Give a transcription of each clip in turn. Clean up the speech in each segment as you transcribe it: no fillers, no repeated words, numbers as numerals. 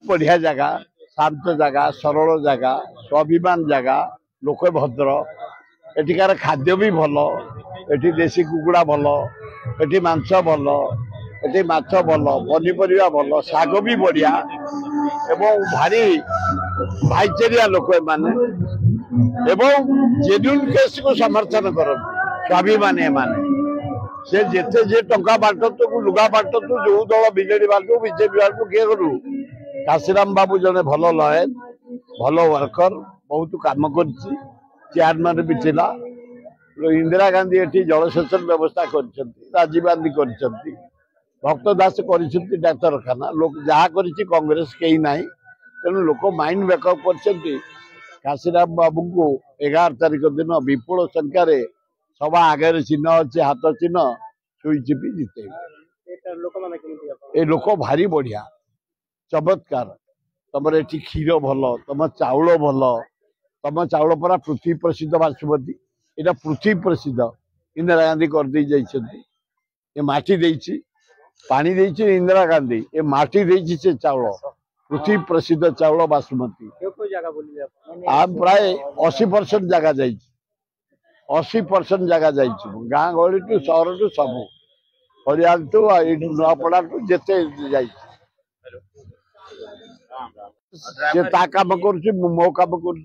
बढ़िया जगह शांत जगह सरल जगह स्वाभिमान जगह लोक भद्र एठिकार खाद्य भी भल एठी देशी कुकुड़ा भल एठी मांस भल एठी माछ भल पनीपरिया भल शाग भी बढ़िया एवं भारी भाईचारिया लोक माने एवं जेन्युइन केस को समर्थन करते स्वाभिमान एमाने से जेते जे टंका बांटतु लुगा बांटतु जो दल बीजेडी बांटू बीजेपी बांटू किए करू काशीराम बाबू जने भल लयन भल वर्कर बहुत काम कर चेयरमैन भी थिला इंदिरा गांधी एटी जलसेचन व्यवस्था कर राजीव गांधी कर भक्त दास कर डाक्तरखाना लोक जहाँ कर कांग्रेस कहीं ना तेणु लोक माइंड मेकअप कर काशीराम बाबू को 11 तारिख दिन विपुल संख्यार सभा आगे चिन्ह अच्छे हाथ चिन्ह सुई चिपी जीते ये लोक भारी बढ़िया चमत्कार तुम ये क्षीर भल तुम चाउल भल तुम चाउल परा पृथ्वी प्रसिद्ध बासुमती यहाँ पृथ्वी प्रसिद्ध इंदिरा गांधी कर माटी देछि पानी देछि इंदिरा गांधी ये माटी देछि से चाउल पृथ्वी प्रसिद्ध चाउल बासुमती आम प्राय 80% जगह जाइए 80% जगह जाइए गाँ गहली टू सहर टू सब हरियाल टू नुआपड़ा टू जिते काम कर मो काम कर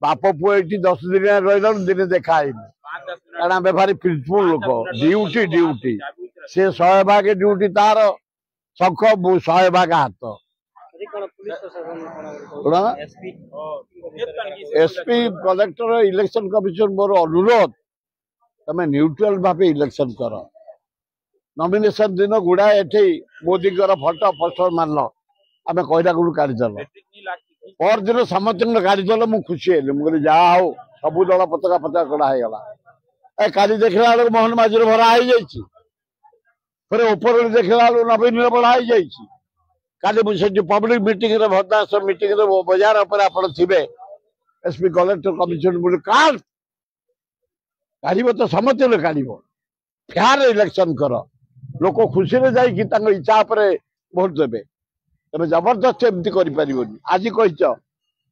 बाप पुओ ये 10 दिन रहा दिन देखा कारण आम भारी प्रिंसिपल लोक ड्यूटी ड्यूटी से 100 भाग ड्यूटी तार शंख 100 भाग हाथ एसपी कलेक्टर इलेक्शन कमिशन मोर अनुरोध तमें न्यूट्रल भाव इलेक्शन कर नॉमिनेशन दिन गुड़ा एठी मोदी फटो पोस्टर मारल आम कहला गुड़ काढ़ीदेल पर दिन समस्त काढ़ीदेल मुझे खुशी है मुझे जहा हो सबू दल पताका पताका कड़ा होगा काली देखला बेलू मोहन माझी भरा हो फिर ऊपर देखला बेलू नवीन बढ़ा हो काली मुझे पब्लिक मीटिंग भद्दास मीटिंग बजार पर आप थे एसपी कलेक्टर कमिशन बोले काढ़ काढ़ तो समस्त काढ़ फेयर इलेक्शन कर लोक खुशी जाकि इच्छा भोट देवे तेज जबरदस्त एमती कर आज कह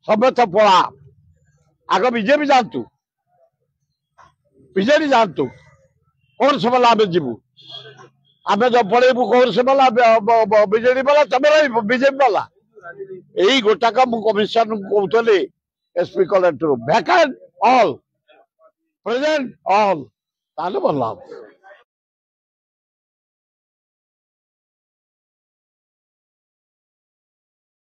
समस्त पला आग बीजेपी जातु बीजेडी जातु कौन सब आम जीवु आम जो पड़ेबू कौन सब बीजेडी वाला तुम बीजेपी वाला यही गोटाक कमिशन कहते SP collector vacant all present all भल